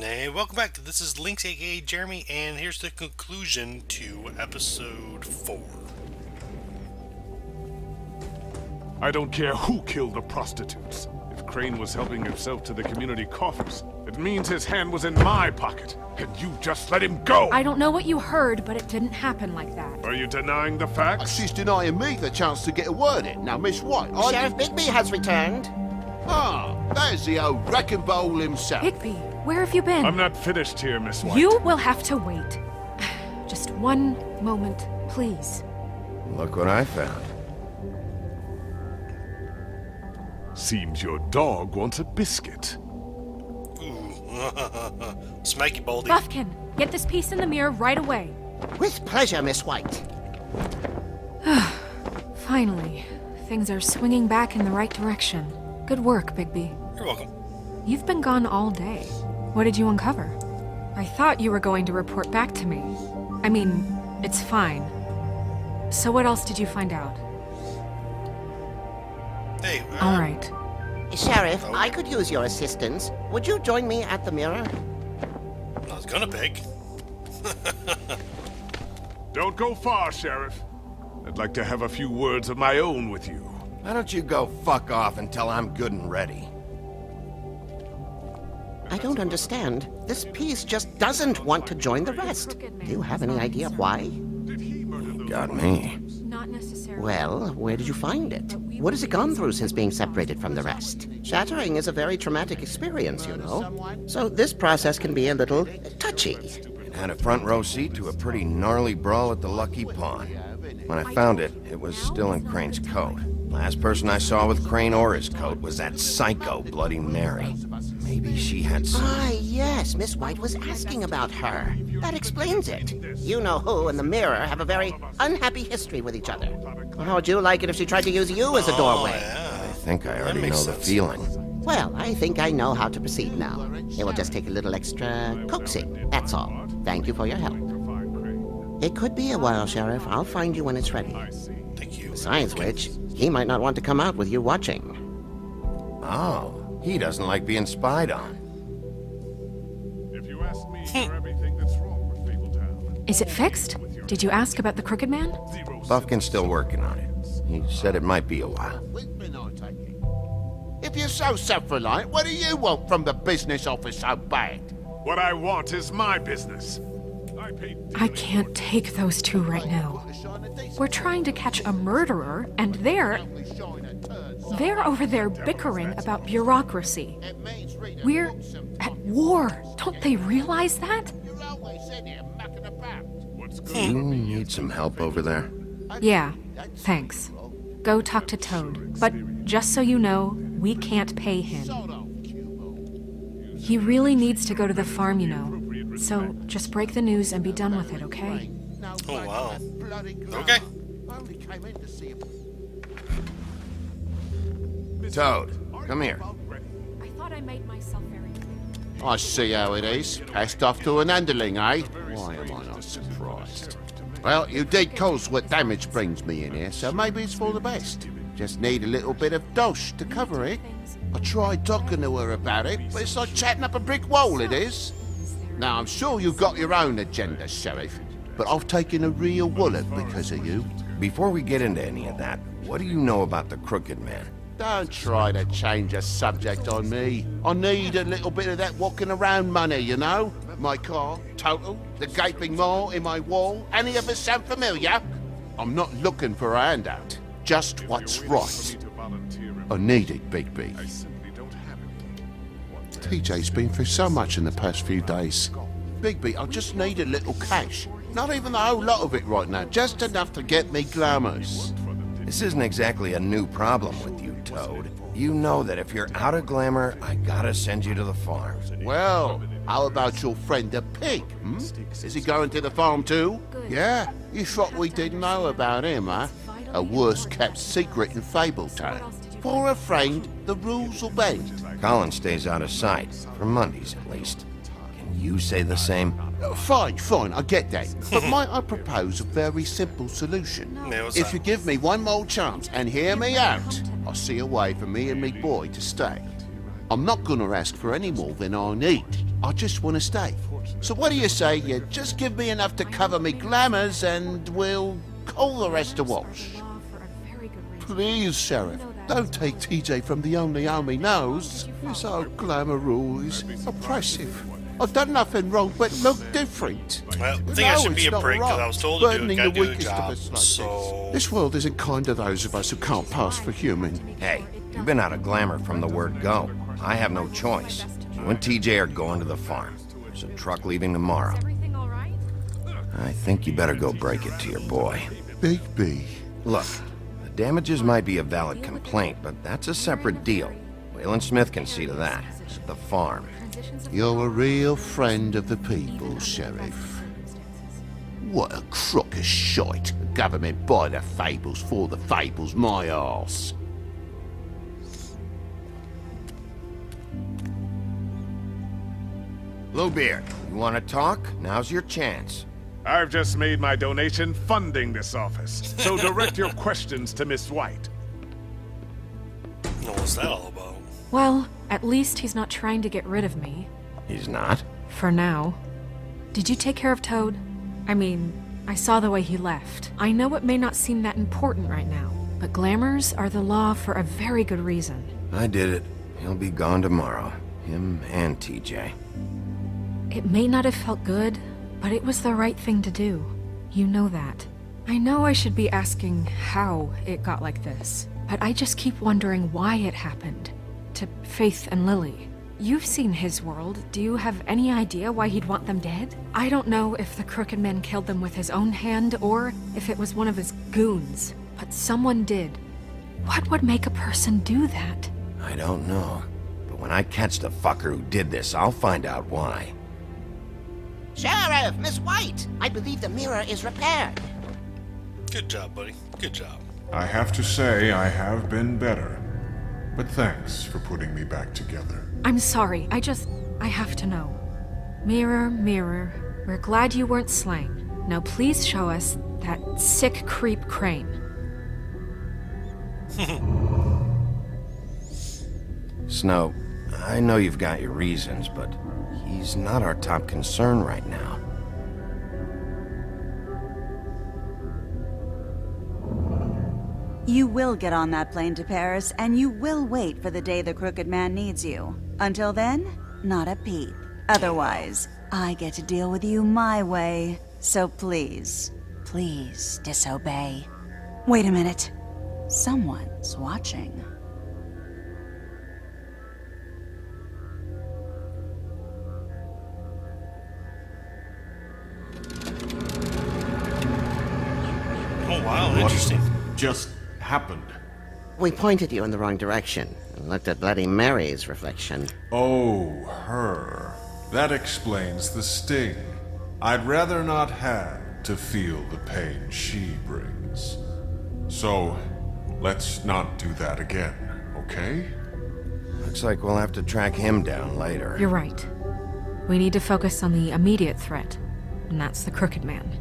Hey, welcome back. This is Lynx, aka Jeremy, and here's the conclusion to episode 4. I don't care who killed the prostitutes. If Crane was helping himself to the community coffers, it means his hand was in my pocket, and you just let him go! I don't know what you heard, but it didn't happen like that. Are you denying the facts? She's denying me the chance to get a word in. Now, Miss White, Sheriff Bigby has returned. Ah, there's the old wrecking bowl himself. Bigby, where have you been? I'm not finished here, Miss White. You will have to wait. Just one moment, please. Look what I found. Seems your dog wants a biscuit. Ooh. Smacky Baldy. Buffkin, get this piece in the mirror right away. With pleasure, Miss White. Finally, things are swinging back in the right direction. Good work, Bigby. You're welcome. You've been gone all day. What did you uncover? I thought you were going to report back to me. I mean, it's fine. So what else did you find out? Hey, All right. Sheriff, I could use your assistance. Would you join me at the mirror? I was gonna pick. Don't go far, Sheriff. I'd like to have a few words of my own with you. Why don't you go fuck off until I'm good and ready? I don't understand. This piece just doesn't want to join the rest. Do you have any idea why? Got me. Not necessarily. Well, where did you find it? What has it gone through since being separated from the rest? Shattering is a very traumatic experience, you know. So this process can be a little touchy. Had a front row seat to a pretty gnarly brawl at the Lucky Pawn. When I found it, it was still in Crane's coat. Last person I saw with Crane or his coat was that psycho Bloody Mary. Maybe she had some... Ah, yes, Miss White was asking about her. That explains it. You know who and the mirror have a very unhappy history with each other. How would you like it if she tried to use you as a doorway? I think I already know makes the sense. feeling. Well, I think I know how to proceed now. It will just take a little extra coaxing, that's all. Thank you for your help. It could be a while, Sheriff. I'll find you when it's ready. Thank you. Besides which, he might not want to come out with you watching. Oh, he doesn't like being spied on. If you ask me for everything that's wrong with Fabletown... Is it fixed? Did you ask about the Crooked Man? Buffkin's still working on it. He said it might be a while. If you're so self-reliant, what do you want from the business office so bad? What I want is my business. I can't take those two right now. We're trying to catch a murderer, and they're over there bickering about bureaucracy. We're at war. Don't they realize that? You need some help over there? Yeah, thanks. Go talk to Toad. But just so you know, we can't pay him. He really needs to go to the farm, you know. So just break the news and be done with it, okay? Oh, wow. Okay. Toad, come here. I thought I made myself very clear. I see how it is. Passed off to an underling, eh? Why am I not surprised? Well, you did cause what damage brings me in here, so maybe it's for the best. Just need a little bit of dosh to cover it. I tried talking to her about it, but it's like chatting up a brick wall, it is. Now, I'm sure you've got your own agenda, Sheriff, but I've taken a real wallet because of you. Before we get into any of that, what do you know about the Crooked Man? Don't try to change the subject on me. I need a little bit of that walking around money, you know? My car, total, the gaping maw in my wall. Any of us sound familiar? I'm not looking for a handout. Just what's right. I need it, Bigby. TJ's been through so much in the past few days. Bigby, I just need a little cash. Not even a whole lot of it right now, just enough to get me glamours. This isn't exactly a new problem with you, Toad. You know that if you're out of glamour, I gotta send you to the farm. Well, how about your friend the pig, hmm? Is he going to the farm too? Yeah? You thought we didn't know about him, huh? A worst-kept secret in Fabletown. For a friend, the rules will bend. Colin stays out of sight, for Mondays at least. Can you say the same? Fine, I get that. But might I propose a very simple solution? Yeah, what's If that? you give me one more chance and hear me out, I'll see a way for me and me boy to stay. I'm not gonna ask for any more than I need. I just want to stay. So what do you say you just give me enough to cover me glamours and we'll call the rest a wash? Please, Sheriff, don't take TJ from the only home he knows. This old glamour rule is oppressive. I've done nothing wrong but look different. Well, I think I should be a prick because I was told to do it. Gotta do the job. So This world isn't kind to those of us who can't pass for human. Hey, you've been out of glamour from the word go. I have no choice. You and TJ are going to the farm. There's a truck leaving tomorrow. I think you better go break it to your boy. Bigby. Look, the damages might be a valid complaint, but that's a separate deal. Waylon Smith can see to that. At the farm. You're a real friend of the people, Sheriff. What a crock of shite. The government buy the Fables for the Fables, my arse. Bluebeard, you want to talk? Now's your chance. I've just made my donation funding this office, so direct your questions to Miss White. what's that all about? Well, at least he's not trying to get rid of me. He's not? For now. Did you take care of Toad? I mean, I saw the way he left. I know it may not seem that important right now, but glamours are the law for a very good reason. I did it. He'll be gone tomorrow. Him and TJ. It may not have felt good, but it was the right thing to do. You know that. I know I should be asking how it got like this, but I just keep wondering why it happened. To Faith and Lily. You've seen his world. Do you have any idea why he'd want them dead? I don't know if the Crooked Man killed them with his own hand or if it was one of his goons, but someone did. What would make a person do that? I don't know. But when I catch the fucker who did this, I'll find out why. Sheriff, Miss White, I believe the mirror is repaired. Good job, buddy. Good job. I have to say I have been better. But thanks for putting me back together. I'm sorry, I have to know. Mirror, mirror, we're glad you weren't slain. Now please show us that sick creep Crane. Snow, I know you've got your reasons, but he's not our top concern right now. You will get on that plane to Paris, and you will wait for the day the Crooked Man needs you. Until then, not a peep. Otherwise, I get to deal with you my way. So please, please disobey. Wait a minute. Someone's watching. Oh, wow, interesting. Just happened. We pointed you in the wrong direction and looked at Bloody Mary's reflection. Oh, her. That explains the sting. I'd rather not have to feel the pain she brings. So, let's not do that again, okay? Looks like we'll have to track him down later. You're right. We need to focus on the immediate threat, and that's the Crooked Man.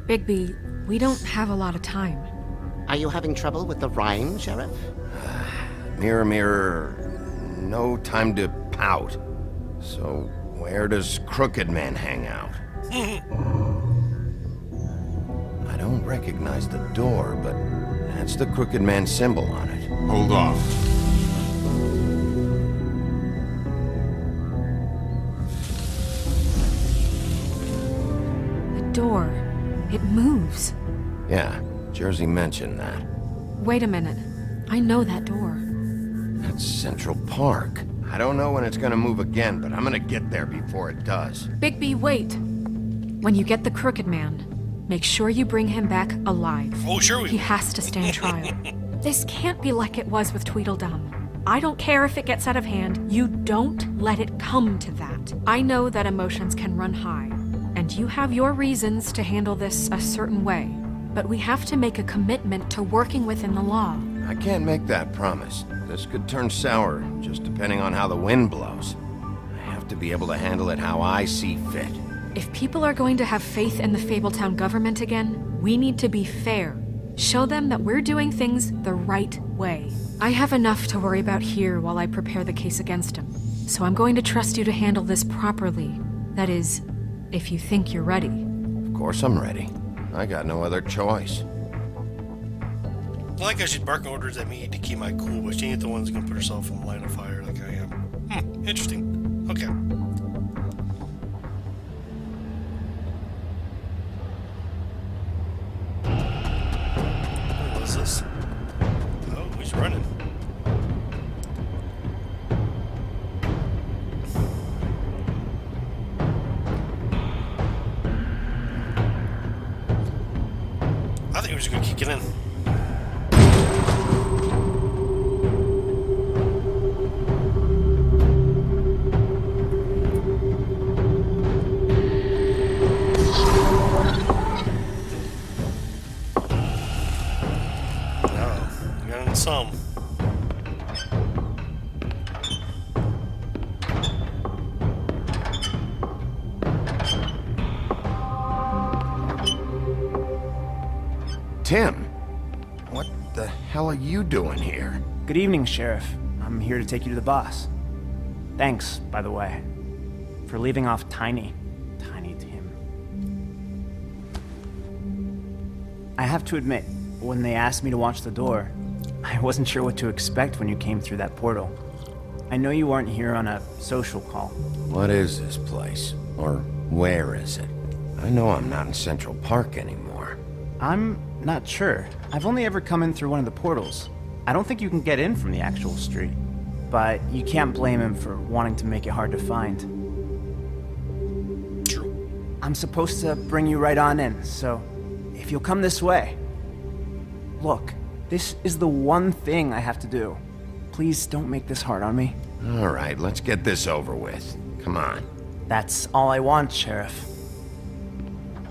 Bigby, we don't have a lot of time. Are you having trouble with the rhyme, Sheriff? Mirror, mirror, no time to pout. So, where does Crooked Man hang out? I don't recognize the door, but that's the Crooked Man symbol on it. Hold on. The door, it moves. Yeah, Jersey mentioned that. Wait a minute. I know that door. That's Central Park. I don't know when it's gonna move again, but I'm gonna get there before it does. Bigby, wait! When you get the Crooked Man, make sure you bring him back alive. Oh, sure we He will. has to stand trial. This can't be like it was with Tweedledum. I don't care if it gets out of hand. You don't let it come to that. I know that emotions can run high, and you have your reasons to handle this a certain way. But we have to make a commitment to working within the law. I can't make that promise. This could turn sour, just depending on how the wind blows. I have to be able to handle it how I see fit. If people are going to have faith in the Fabletown government again, we need to be fair. Show them that we're doing things the right way. I have enough to worry about here while I prepare the case against him. So I'm going to trust you to handle this properly. That is, if you think you're ready. Of course I'm ready. I got no other choice. I like how she's barking orders at me to keep my cool, but she ain't the one that's gonna put herself in the line of fire like I am. Interesting. Okay. What is this? Oh, he's running. I think he was gonna kick it in. Some. Tim, what the hell are you doing here? Good evening, Sheriff. I'm here to take you to the boss. Thanks, by the way, for leaving off Tiny Tim. I have to admit, when they asked me to watch the door, I wasn't sure what to expect when you came through that portal. I know you weren't here on a social call. What is this place? Or where is it? I know I'm not in Central Park anymore. I'm not sure. I've only ever come in through one of the portals. I don't think you can get in from the actual street. But you can't blame him for wanting to make it hard to find. True. I'm supposed to bring you right on in, so if you'll come this way. Look, this is the one thing I have to do. Please don't make this hard on me. All right, let's get this over with. Come on. That's all I want, Sheriff.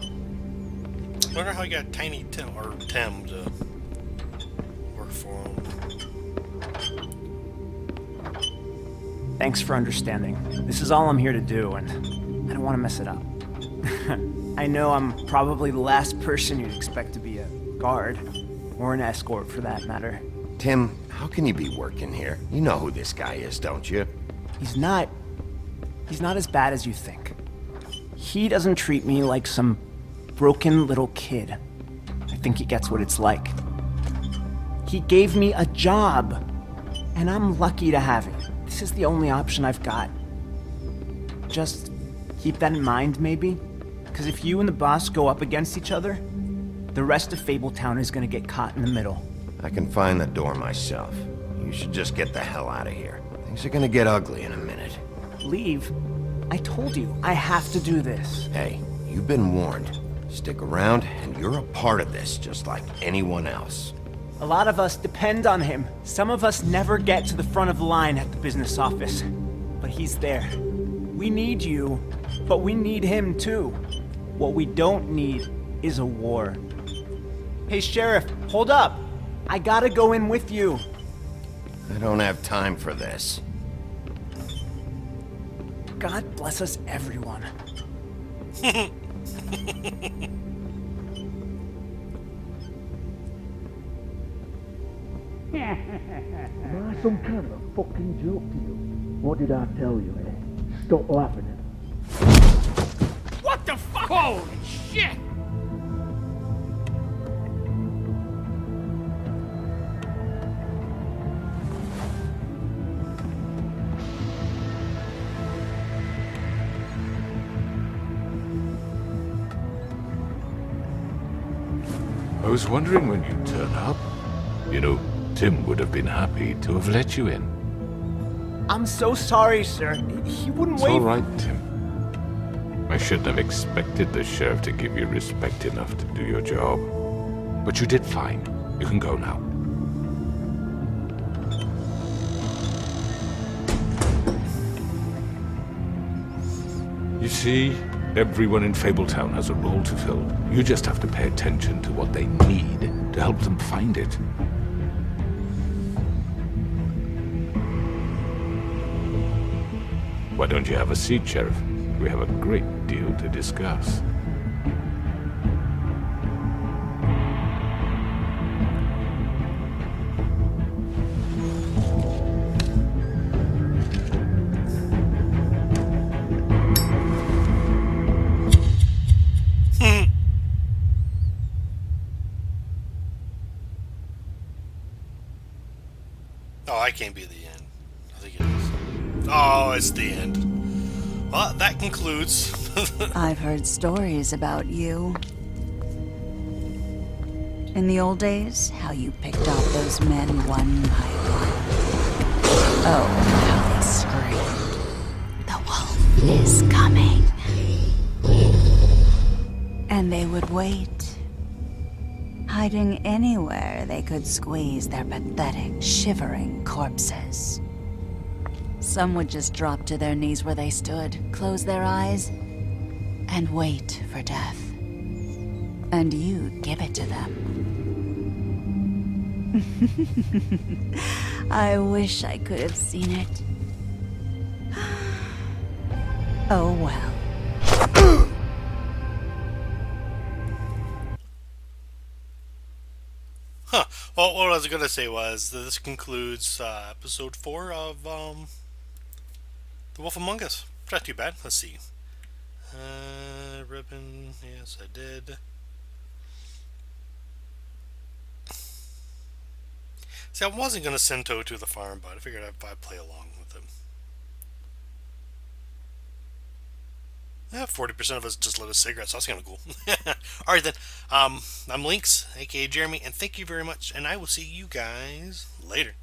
I wonder how you got Tiny Tim or Tim to work for him. Thanks for understanding. This is all I'm here to do, and I don't want to mess it up. I know I'm probably the last person you'd expect to be a guard, or an escort for that matter. Tim, how can you be working here? You know who this guy is, don't you? He's not as bad as you think. He doesn't treat me like some broken little kid. I think he gets what it's like. He gave me a job, and I'm lucky to have it. This is the only option I've got. Just keep that in mind, maybe? Because if you and the boss go up against each other, the rest of Fabletown is gonna get caught in the middle. I can find the door myself. You should just get the hell out of here. Things are gonna get ugly in a minute. Leave? I told you, I have to do this. Hey, you've been warned. Stick around, and you're a part of this, just like anyone else. A lot of us depend on him. Some of us never get to the front of the line at the business office. But he's there. We need you, but we need him too. What we don't need is a war. Hey, Sheriff, hold up! I gotta go in with you. I don't have time for this. God bless us, everyone. Am I some kind of a fucking joke to you? What did I tell you, eh? Stop laughing at me. What the fuck? Holy shit! I was wondering when you'd turn up. You know, Tim would have been happy to have let you in. I'm so sorry, sir. He wouldn't It's wait. all right, Tim. I shouldn't have expected the sheriff to give you respect enough to do your job. But you did fine. You can go now. You see, everyone in Fabletown has a role to fill. You just have to pay attention to what they need to help them find it. Why don't you have a seat, Sheriff? We have a great deal to discuss. can't be the end. I think it is. Oh, it's the end. Well, that concludes. I've heard stories about you. In the old days, how you picked off those men one by one. Oh, how they screamed. The wolf is coming. And they would wait, hiding anywhere they could squeeze their pathetic, shivering corpses. Some would just drop to their knees where they stood, close their eyes, and wait for death. And you'd give it to them. I wish I could have seen it. Oh well. Huh. Well, what I was going to say was that this concludes episode 4 of The Wolf Among Us. Not too bad. Let's see. Ribbon. Yes, I did. See, I wasn't going to send Toad to the farm, but I figured I'd play along with him. Yeah, 40% of us just lit a cigarette, so that's kind of cool. Alright then, I'm Lynx, aka Jeremy, and thank you very much, and I will see you guys later.